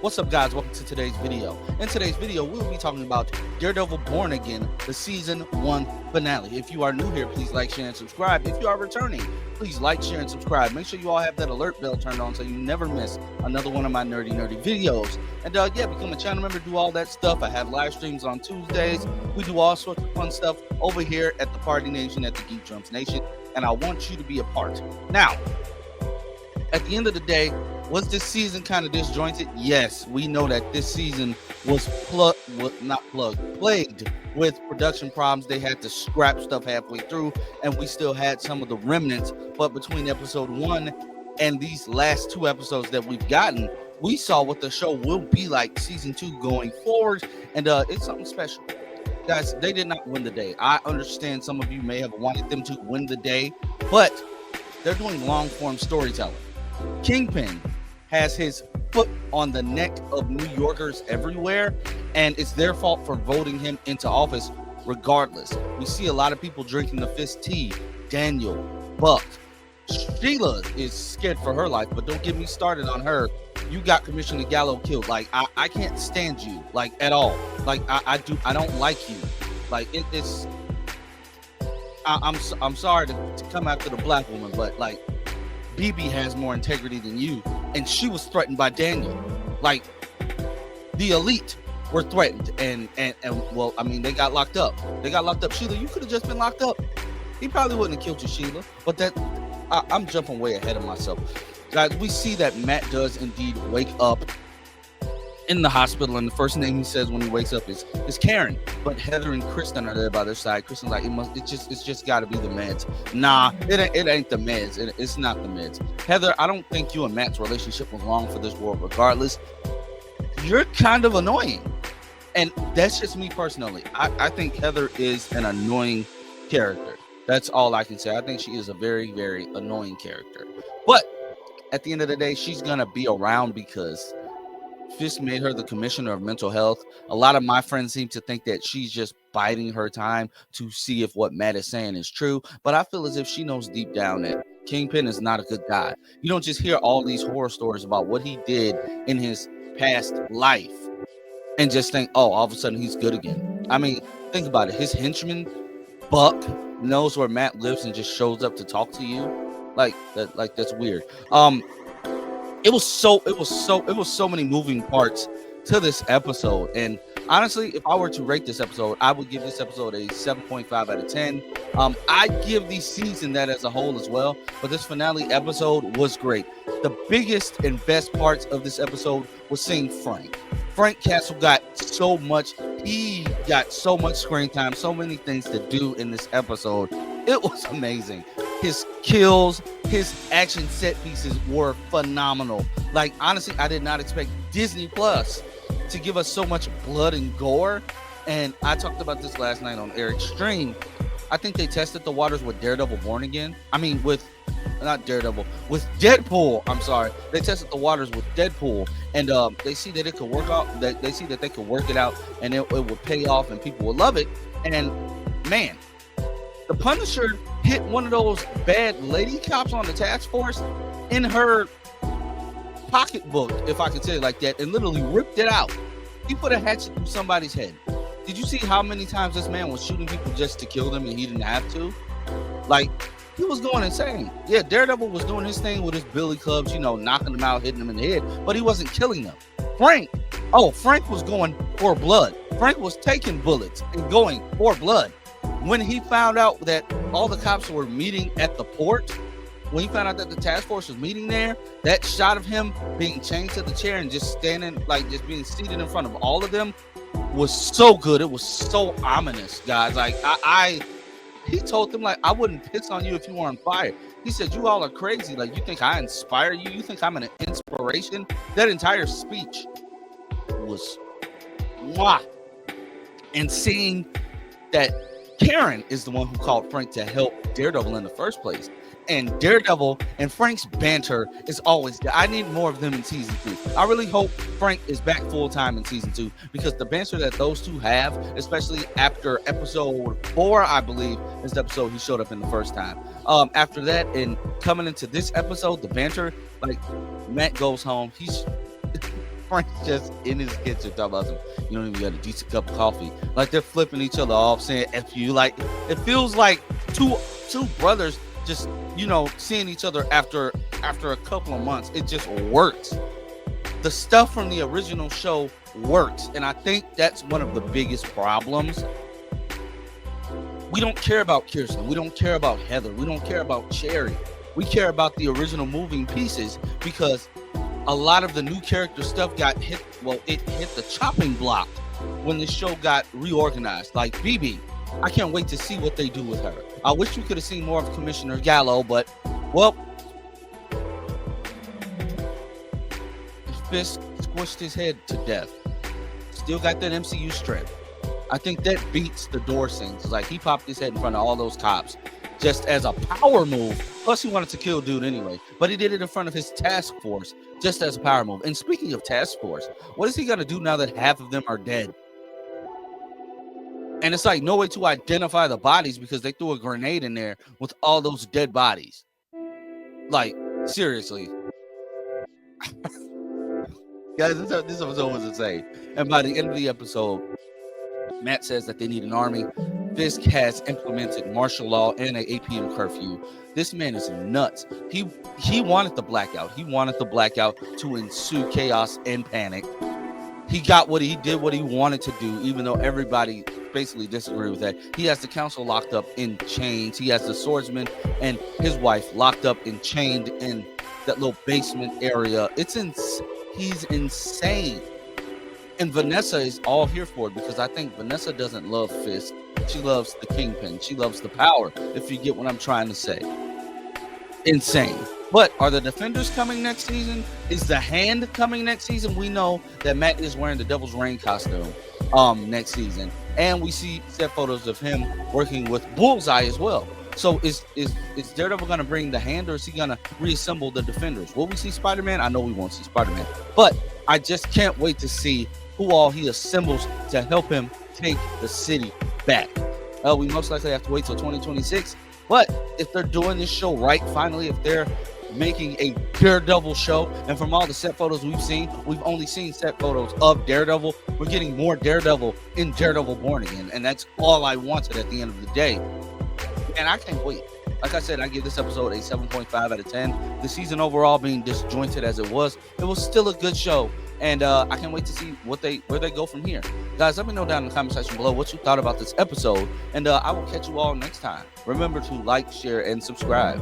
What's up, guys? Welcome to today's video. In today's video, we'll be talking about Daredevil Born Again, the Season 1 finale. If you are new here, please like, share, and subscribe. If you are returning, please like, share, and subscribe. Make sure you all have that alert bell turned on so you never miss another one of my nerdy videos. And yeah, become a channel member, do all that stuff. I have live streams on Tuesdays. We do all sorts of fun stuff over here at the Party Nation, at the Geek Drums Nation, and I want you to be a part. Now, at the end of the day, was this season kind of disjointed? Yes, we know that this season was plagued with production problems. They had to scrap stuff halfway through, and we still had some of the remnants. But between episode 1 and these last 2 episodes that we've gotten, we saw what the show will be like season 2 going forward, and it's something special. Guys, they did not win the day. I understand some of you may have wanted them to win the day, but they're doing long-form storytelling. Kingpin has his foot on the neck of New Yorkers everywhere, and it's their fault for voting him into office regardless. We see a lot of people drinking the fist tea. Daniel, Buck, Sheila is scared for her life, but don't get me started on her. You got Commissioner Gallo killed. Like, I can't stand you, like, at all. Like, I don't like you. Like, I'm sorry to come after the black woman, but like, BB has more integrity than you, and she was threatened by Daniel. Like, the elite were threatened, and well, I mean, they got locked up. Sheila, you could have just been locked up. He probably wouldn't have killed you, Sheila. But I'm jumping way ahead of myself. Guys, we see that Matt does indeed wake up in the hospital, and the first name he says when he wakes up is Karen. But Heather and Kristen are there by their side. Kristen's like, it's just got to be the meds. Nah, it ain't the meds. It's not the meds. Heather, I don't think you and Matt's relationship was long for this world. Regardless, you're kind of annoying, and that's just me personally. I think Heather is an annoying character. That's all I can say. I think she is a very, very annoying character. But at the end of the day, she's gonna be around because Fisk made her the commissioner of mental health. A lot of my friends seem to think that she's just biding her time to see if what Matt is saying is true. But I feel as if she knows deep down that Kingpin is not a good guy. You don't just hear all these horror stories about what he did in his past life and just think, oh, all of a sudden he's good again. I mean, think about it. So henchman, Buck, knows where Matt lives and just shows up to talk to you. Like that's weird. It was so many moving parts to this episode, and honestly, if I were to rate this episode, I would give this episode a 7.5 out of 10. I give the season that as a whole as well, but this finale episode was great. The biggest and best parts of this episode was seeing Frank Castle got so much screen time, so many things to do in this episode. It was amazing. His kills, his action set pieces were phenomenal. Like, honestly, I did not expect Disney Plus to give us so much blood and gore. And I talked about this last night on Eric's stream. I think they tested the waters with Daredevil Born Again. I mean, with Deadpool. I'm sorry. They tested the waters with Deadpool, and they see that it could work out. They see that they could work it out, and it would pay off, and people would love it. And man, the Punisher hit one of those bad lady cops on the task force in her pocketbook, if I can say it like that, and literally ripped it out. He put a hatchet through somebody's head. Did you see how many times this man was shooting people just to kill them and he didn't have to? Like, he was going insane. Yeah, Daredevil was doing his thing with his billy clubs, knocking them out, hitting them in the head, but he wasn't killing them. Frank was going for blood. Frank was taking bullets and going for blood. When he found out that all the cops were meeting at the port, when he found out that the task force was meeting there, that shot of him being chained to the chair and just standing, like, just being seated in front of all of them was so good. It was so ominous, guys. Like, he told them, like, I wouldn't piss on you if you were on fire. He said, you all are crazy. Like, you think I inspire you? You think I'm an inspiration? That entire speech was mwah. And seeing that Karen is the one who called Frank to help Daredevil in the first place. And Daredevil and Frank's banter is always good. I need more of them in season 2. I really hope Frank is back full time in season 2, because the banter that those two have, especially after episode 4, I believe, is the episode he showed up in the first time. After that, and coming into this episode, the banter, like, Matt goes home. Frank's just in his kitchen talking about some, you don't even got a decent cup of coffee. Like they're flipping each other off, saying "F you." Like it feels like two brothers just, seeing each other after a couple of months. It just works. The stuff from the original show works, and I think that's one of the biggest problems. We don't care about Kirsten. We don't care about Heather. We don't care about Cherry. We care about the original moving pieces because a lot of the new character stuff got hit. Well, it hit the chopping block when the show got reorganized. Like BB, I can't wait to see what they do with her. I wish we could have seen more of Commissioner Gallo, but well, Fisk squished his head to death. Still got that MCU strength. I think that beats the door scenes. Like he popped his head in front of all those cops just as a power move. Plus he wanted to kill dude anyway, but he did it in front of his task force just as a power move. And speaking of task force, what is he going to do now that half of them are dead? And it's like no way to identify the bodies because they threw a grenade in there with all those dead bodies. Like seriously. Guys, this episode was insane. And by the end of the episode, Matt says that they need an army. Fisk has implemented martial law and an 8 p.m. curfew. This man is nuts. He wanted the blackout. He wanted the blackout to ensue chaos and panic. He got what he did, what he wanted to do, even though everybody basically disagreed with that. He has the council locked up in chains. He has the swordsman and his wife locked up and chained in that little basement area. He's insane. And Vanessa is all here for it because I think Vanessa doesn't love Fisk. She loves the Kingpin. She loves the power, if you get what I'm trying to say. Insane. But are the Defenders coming next season? Is the Hand coming next season? We know that Matt is wearing the Devil's Reign costume next season. And we see set photos of him working with Bullseye as well. So is Daredevil going to bring the Hand, or is he going to reassemble the Defenders? Will we see Spider-Man? I know we won't see Spider-Man. But I just can't wait to see who all he assembles to help him take the city back. We most likely have to wait till 2026. But if they're doing this show right, finally, if they're making a Daredevil show, and from all the set photos we've only seen set photos of Daredevil. We're getting more Daredevil in Daredevil Born Again, and that's all I wanted at the end of the day. And I can't wait. Like I said, I give this episode a 7.5 out of 10. The season overall being disjointed as it was still a good show. And I can't wait to see where they go from here. Guys, let me know down in the comment section below what you thought about this episode. And I will catch you all next time. Remember to like, share, and subscribe.